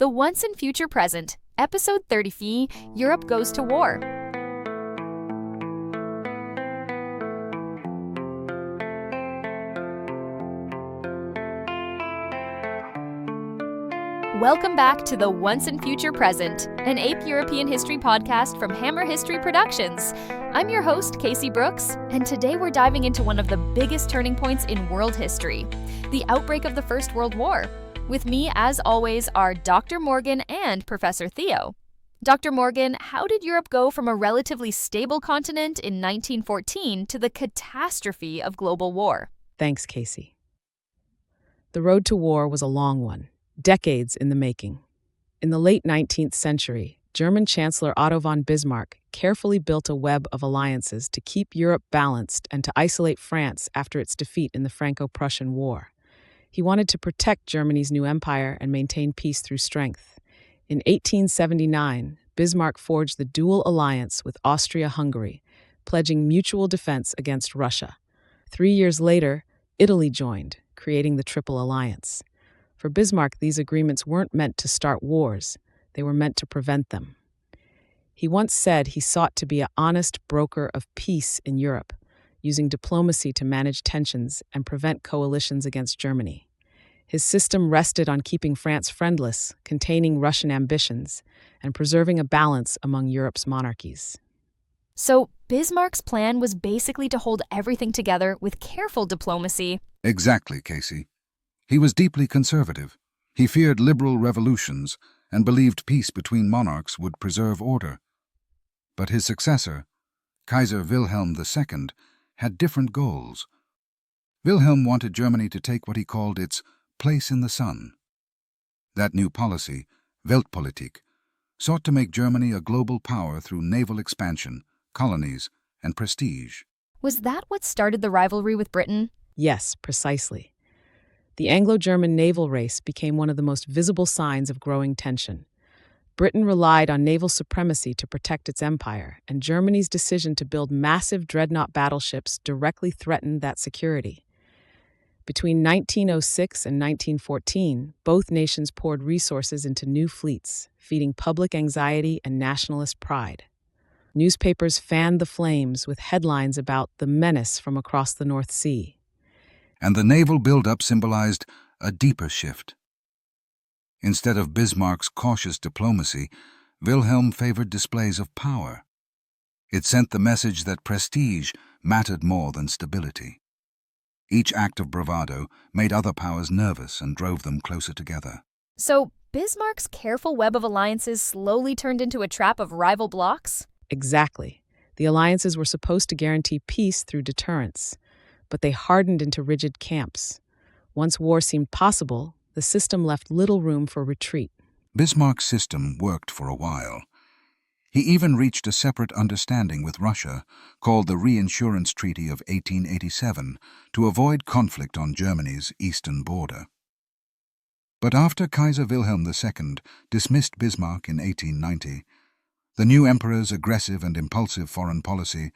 The Once and Future Present, Episode 30, Europe Goes to War. Welcome back to The Once and Future Present, an Ape European History podcast from Hammer History Productions. I'm your host, Casey Brooks, and today we're diving into one of the biggest turning points in world history, the outbreak of the First World War. With me, as always, are Dr. Morgan and Professor Theo. Dr. Morgan, how did Europe go from a relatively stable continent in 1914 to the catastrophe of global war? Thanks, Casey. The road to war was a long one, decades in the making. In the late 19th century, German Chancellor Otto von Bismarck carefully built a web of alliances to keep Europe balanced and to isolate France after its defeat in the Franco-Prussian War. He wanted to protect Germany's new empire and maintain peace through strength. In 1879, Bismarck forged the dual alliance with Austria-Hungary, pledging mutual defense against Russia. 3 years later, Italy joined, creating the Triple Alliance. For Bismarck, these agreements weren't meant to start wars, they were meant to prevent them. He once said he sought to be an honest broker of peace in Europe, using diplomacy to manage tensions and prevent coalitions against Germany. His system rested on keeping France friendless, containing Russian ambitions, and preserving a balance among Europe's monarchies. So, Bismarck's plan was basically to hold everything together with careful diplomacy. Exactly, Casey. He was deeply conservative. He feared liberal revolutions and believed peace between monarchs would preserve order. But his successor, Kaiser Wilhelm II, had different goals. Wilhelm wanted Germany to take what he called its place in the sun. That new policy, Weltpolitik, sought to make Germany a global power through naval expansion, colonies, and prestige. Was that what started the rivalry with Britain? Yes, precisely. The Anglo-German naval race became one of the most visible signs of growing tension. Britain relied on naval supremacy to protect its empire, and Germany's decision to build massive dreadnought battleships directly threatened that security. Between 1906 and 1914, both nations poured resources into new fleets, feeding public anxiety and nationalist pride. Newspapers fanned the flames with headlines about the menace from across the North Sea. And the naval buildup symbolized a deeper shift. Instead of Bismarck's cautious diplomacy, Wilhelm favored displays of power. It sent the message that prestige mattered more than stability. Each act of bravado made other powers nervous and drove them closer together. So, Bismarck's careful web of alliances slowly turned into a trap of rival blocs? Exactly. The alliances were supposed to guarantee peace through deterrence, but they hardened into rigid camps. Once war seemed possible, the system left little room for retreat. Bismarck's system worked for a while. He even reached a separate understanding with Russia, called the Reinsurance Treaty of 1887, to avoid conflict on Germany's eastern border. But after Kaiser Wilhelm II dismissed Bismarck in 1890, the new emperor's aggressive and impulsive foreign policy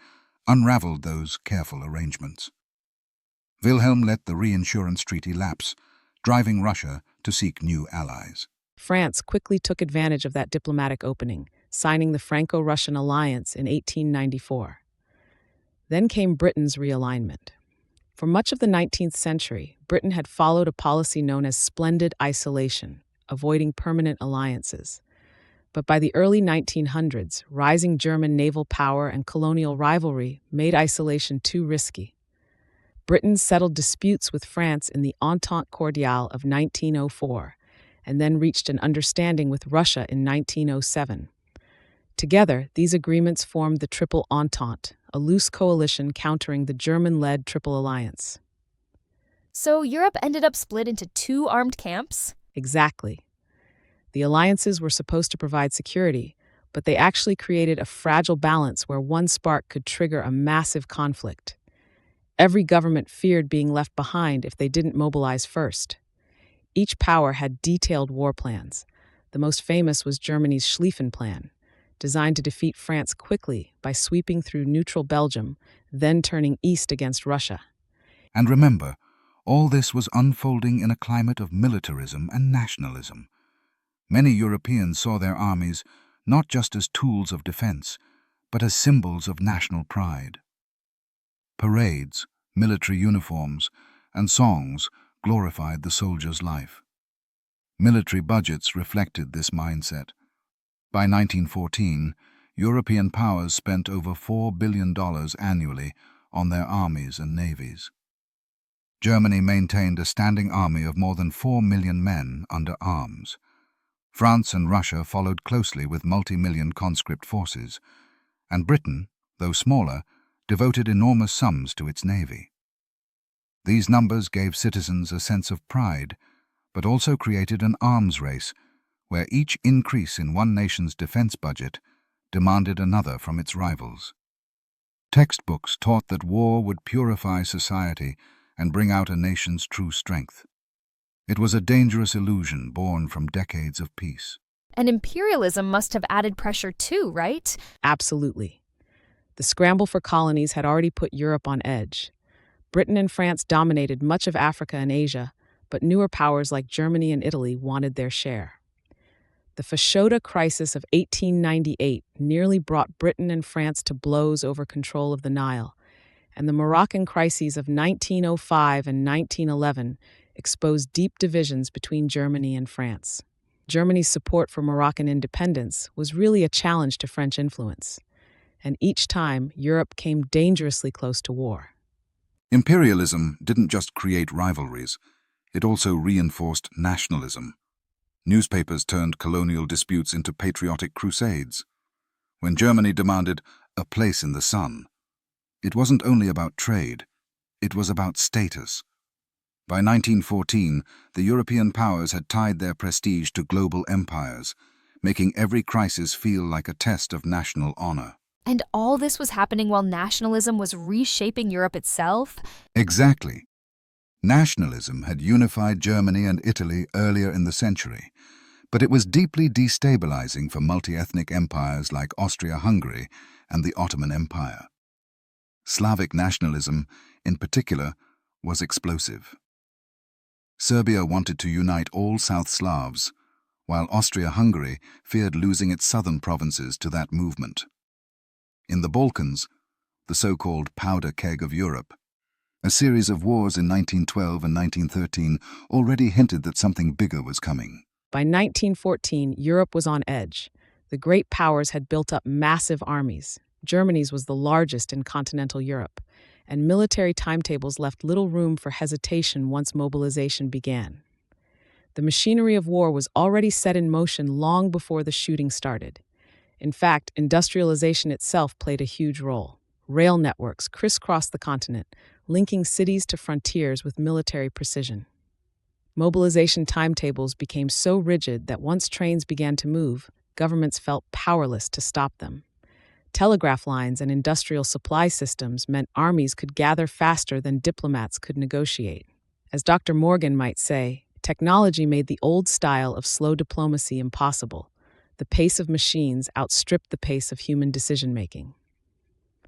unraveled those careful arrangements. Wilhelm let the Reinsurance Treaty lapse, driving Russia to seek new allies. France quickly took advantage of that diplomatic opening, signing the Franco-Russian alliance in 1894. Then came Britain's realignment. For much of the 19th century, Britain had followed a policy known as splendid isolation, avoiding permanent alliances. But by the early 1900s, rising German naval power and colonial rivalry made isolation too risky. Britain settled disputes with France in the Entente Cordiale of 1904, and then reached an understanding with Russia in 1907. Together, these agreements formed the Triple Entente, a loose coalition countering the German-led Triple Alliance. So Europe ended up split into two armed camps? Exactly. The alliances were supposed to provide security, but they actually created a fragile balance where one spark could trigger a massive conflict. Every government feared being left behind if they didn't mobilize first. Each power had detailed war plans. The most famous was Germany's Schlieffen Plan, designed to defeat France quickly by sweeping through neutral Belgium, then turning east against Russia. And remember, all this was unfolding in a climate of militarism and nationalism. Many Europeans saw their armies not just as tools of defense, but as symbols of national pride. Parades, military uniforms, and songs glorified the soldier's life. Military budgets reflected this mindset. By 1914, European powers spent over $4 billion annually on their armies and navies. Germany maintained a standing army of more than 4 million men under arms. France and Russia followed closely with multi-million conscript forces, and Britain, though smaller, devoted enormous sums to its navy. These numbers gave citizens a sense of pride, but also created an arms race, where each increase in one nation's defense budget demanded another from its rivals. Textbooks taught that war would purify society and bring out a nation's true strength. It was a dangerous illusion born from decades of peace. And imperialism must have added pressure too, right? Absolutely. The scramble for colonies had already put Europe on edge. Britain and France dominated much of Africa and Asia, but newer powers like Germany and Italy wanted their share. The Fashoda Crisis of 1898 nearly brought Britain and France to blows over control of the Nile, and the Moroccan crises of 1905 and 1911 exposed deep divisions between Germany and France. Germany's support for Moroccan independence was really a challenge to French influence, and each time Europe came dangerously close to war. Imperialism didn't just create rivalries, it also reinforced nationalism. Newspapers turned colonial disputes into patriotic crusades. When Germany demanded a place in the sun, it wasn't only about trade, it was about status. By 1914, the European powers had tied their prestige to global empires, making every crisis feel like a test of national honor. And all this was happening while nationalism was reshaping Europe itself? Exactly. Nationalism had unified Germany and Italy earlier in the century, but it was deeply destabilizing for multi-ethnic empires like Austria-Hungary and the Ottoman Empire. Slavic nationalism, in particular, was explosive. Serbia wanted to unite all South Slavs, while Austria-Hungary feared losing its southern provinces to that movement. In the Balkans, the so-called powder keg of Europe, a series of wars in 1912 and 1913 already hinted that something bigger was coming. By 1914, Europe was on edge. The great powers had built up massive armies. Germany's was the largest in continental Europe, and military timetables left little room for hesitation once mobilization began. The machinery of war was already set in motion long before the shooting started. In fact, industrialization itself played a huge role. Rail networks crisscrossed the continent, linking cities to frontiers with military precision. Mobilization timetables became so rigid that once trains began to move, governments felt powerless to stop them. Telegraph lines and industrial supply systems meant armies could gather faster than diplomats could negotiate. As Dr. Morgan might say, technology made the old style of slow diplomacy impossible. The pace of machines outstripped the pace of human decision-making.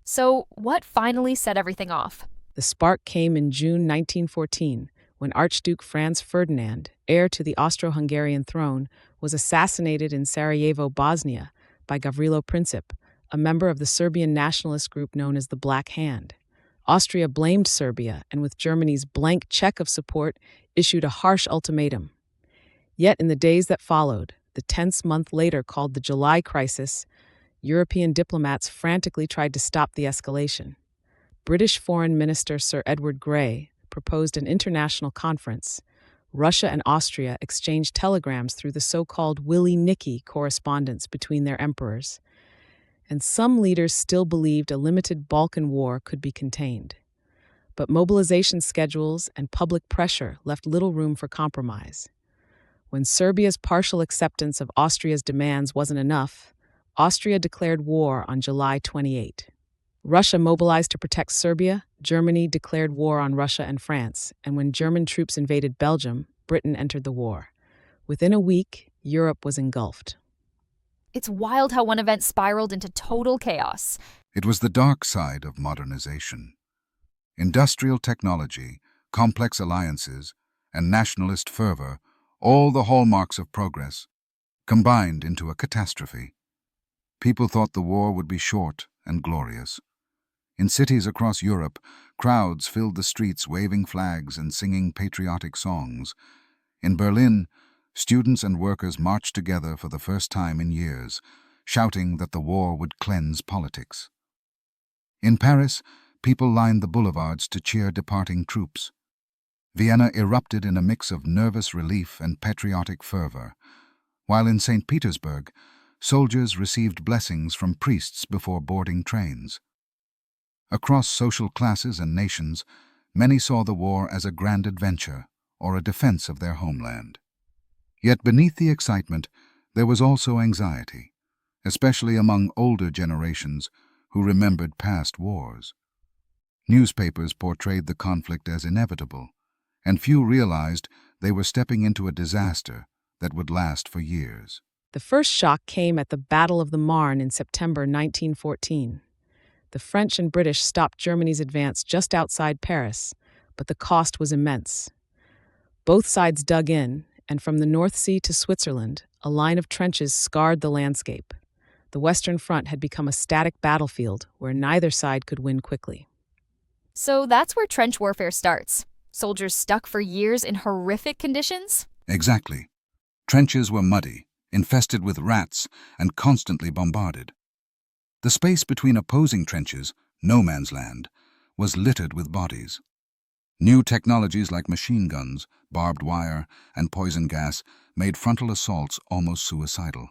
So, what finally set everything off? The spark came in June 1914, when Archduke Franz Ferdinand, heir to the Austro-Hungarian throne, was assassinated in Sarajevo, Bosnia, by Gavrilo Princip, a member of the Serbian nationalist group known as the Black Hand. Austria blamed Serbia, and with Germany's blank check of support, issued a harsh ultimatum. Yet in the days that followed, the tense month later called the July Crisis, European diplomats frantically tried to stop the escalation. British Foreign Minister Sir Edward Grey proposed an international conference. Russia and Austria exchanged telegrams through the so-called Willy-Nicky correspondence between their emperors. And some leaders still believed a limited Balkan war could be contained. But mobilization schedules and public pressure left little room for compromise. When Serbia's partial acceptance of Austria's demands wasn't enough, Austria declared war on July 28. Russia mobilized to protect Serbia, Germany declared war on Russia and France, and when German troops invaded Belgium, Britain entered the war. Within a week, Europe was engulfed. It's wild how one event spiraled into total chaos. It was the dark side of modernization. Industrial technology, complex alliances, and nationalist fervor, all the hallmarks of progress, combined into a catastrophe. People thought the war would be short and glorious. In cities across Europe, crowds filled the streets waving flags and singing patriotic songs. In Berlin, students and workers marched together for the first time in years, shouting that the war would cleanse politics. In Paris, people lined the boulevards to cheer departing troops. Vienna erupted in a mix of nervous relief and patriotic fervor, while in St. Petersburg, soldiers received blessings from priests before boarding trains. Across social classes and nations, many saw the war as a grand adventure or a defense of their homeland. Yet beneath the excitement, there was also anxiety, especially among older generations who remembered past wars. Newspapers portrayed the conflict as inevitable, and few realized they were stepping into a disaster that would last for years. The first shock came at the Battle of the Marne in September 1914. The French and British stopped Germany's advance just outside Paris, but the cost was immense. Both sides dug in, and from the North Sea to Switzerland, a line of trenches scarred the landscape. The Western Front had become a static battlefield where neither side could win quickly. So that's where trench warfare starts. Soldiers stuck for years in horrific conditions? Exactly. Trenches were muddy, infested with rats, and constantly bombarded. The space between opposing trenches, no man's land, was littered with bodies. New technologies like machine guns, barbed wire, and poison gas made frontal assaults almost suicidal.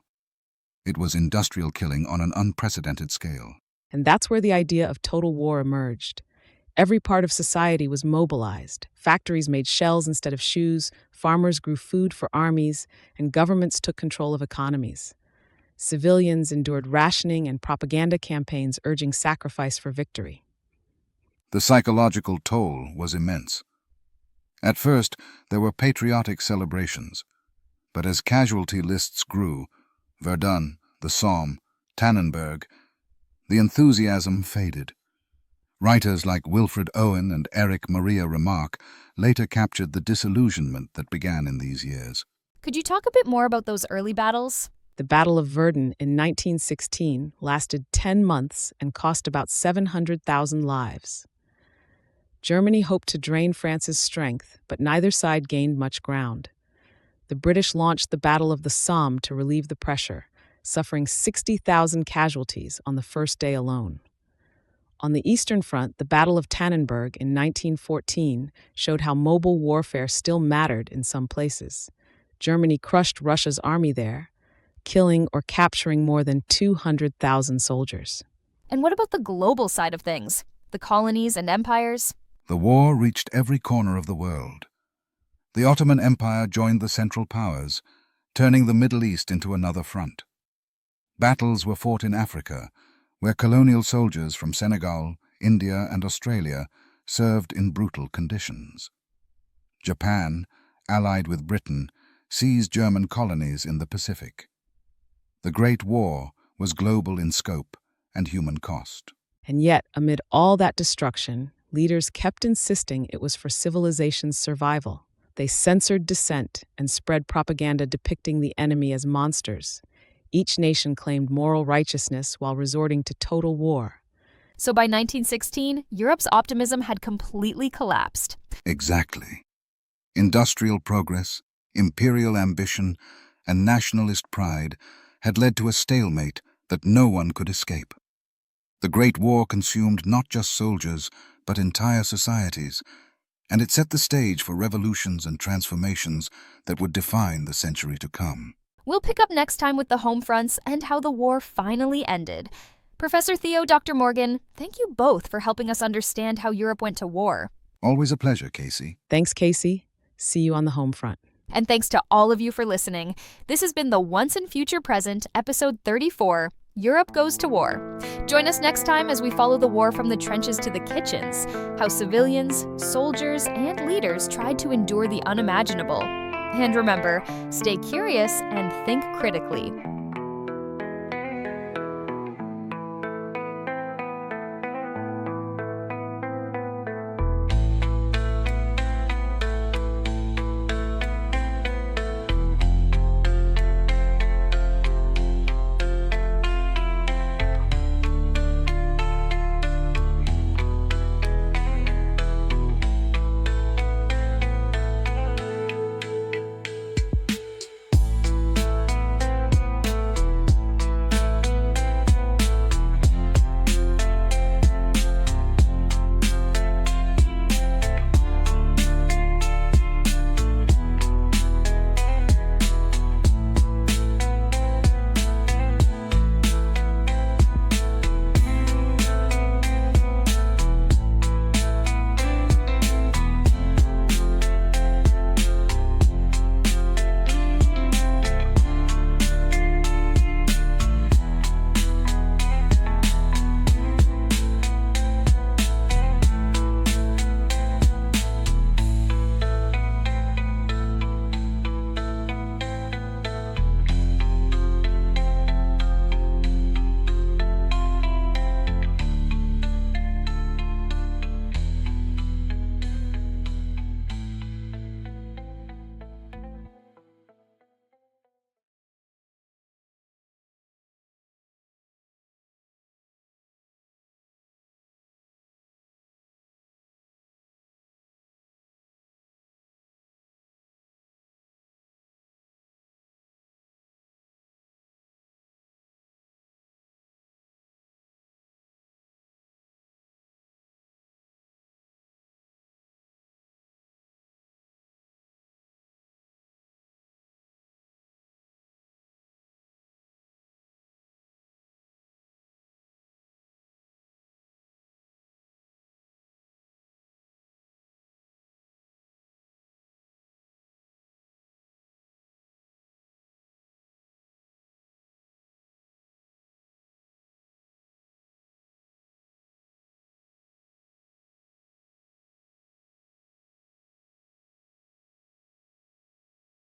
It was industrial killing on an unprecedented scale. And that's where the idea of total war emerged. Every part of society was mobilized. Factories made shells instead of shoes, farmers grew food for armies, and governments took control of economies. Civilians endured rationing and propaganda campaigns urging sacrifice for victory. The psychological toll was immense. At first, there were patriotic celebrations, but as casualty lists grew, Verdun, the Somme, Tannenberg, the enthusiasm faded. Writers like Wilfred Owen and Erich Maria Remarque later captured the disillusionment that began in these years. Could you talk a bit more about those early battles? The Battle of Verdun in 1916 lasted 10 months and cost about 700,000 lives. Germany hoped to drain France's strength, but neither side gained much ground. The British launched the Battle of the Somme to relieve the pressure, suffering 60,000 casualties on the first day alone. On the Eastern Front, the Battle of Tannenberg in 1914 showed how mobile warfare still mattered in some places. Germany crushed Russia's army there, killing or capturing more than 200,000 soldiers. And what about the global side of things? The colonies and empires? The war reached every corner of the world. The Ottoman Empire joined the Central Powers, turning the Middle East into another front. Battles were fought in Africa, where colonial soldiers from Senegal, India, and Australia served in brutal conditions. Japan, allied with Britain, seized German colonies in the Pacific. The Great War was global in scope and human cost. And yet, amid all that destruction, leaders kept insisting it was for civilization's survival. They censored dissent and spread propaganda depicting the enemy as monsters. Each nation claimed moral righteousness while resorting to total war. So by 1916, Europe's optimism had completely collapsed. Exactly. Industrial progress, imperial ambition, and nationalist pride had led to a stalemate that no one could escape. The Great War consumed not just soldiers, but entire societies, and it set the stage for revolutions and transformations that would define the century to come. We'll pick up next time with the home fronts and how the war finally ended. Professor Theo, Dr. Morgan, thank you both for helping us understand how Europe went to war. Always a pleasure, Casey. Thanks, Casey. See you on the home front. And thanks to all of you for listening. This has been the Once and Future Present, episode 34, Europe Goes to War. Join us next time as we follow the war from the trenches to the kitchens, how civilians, soldiers, and leaders tried to endure the unimaginable. And remember, stay curious and think critically.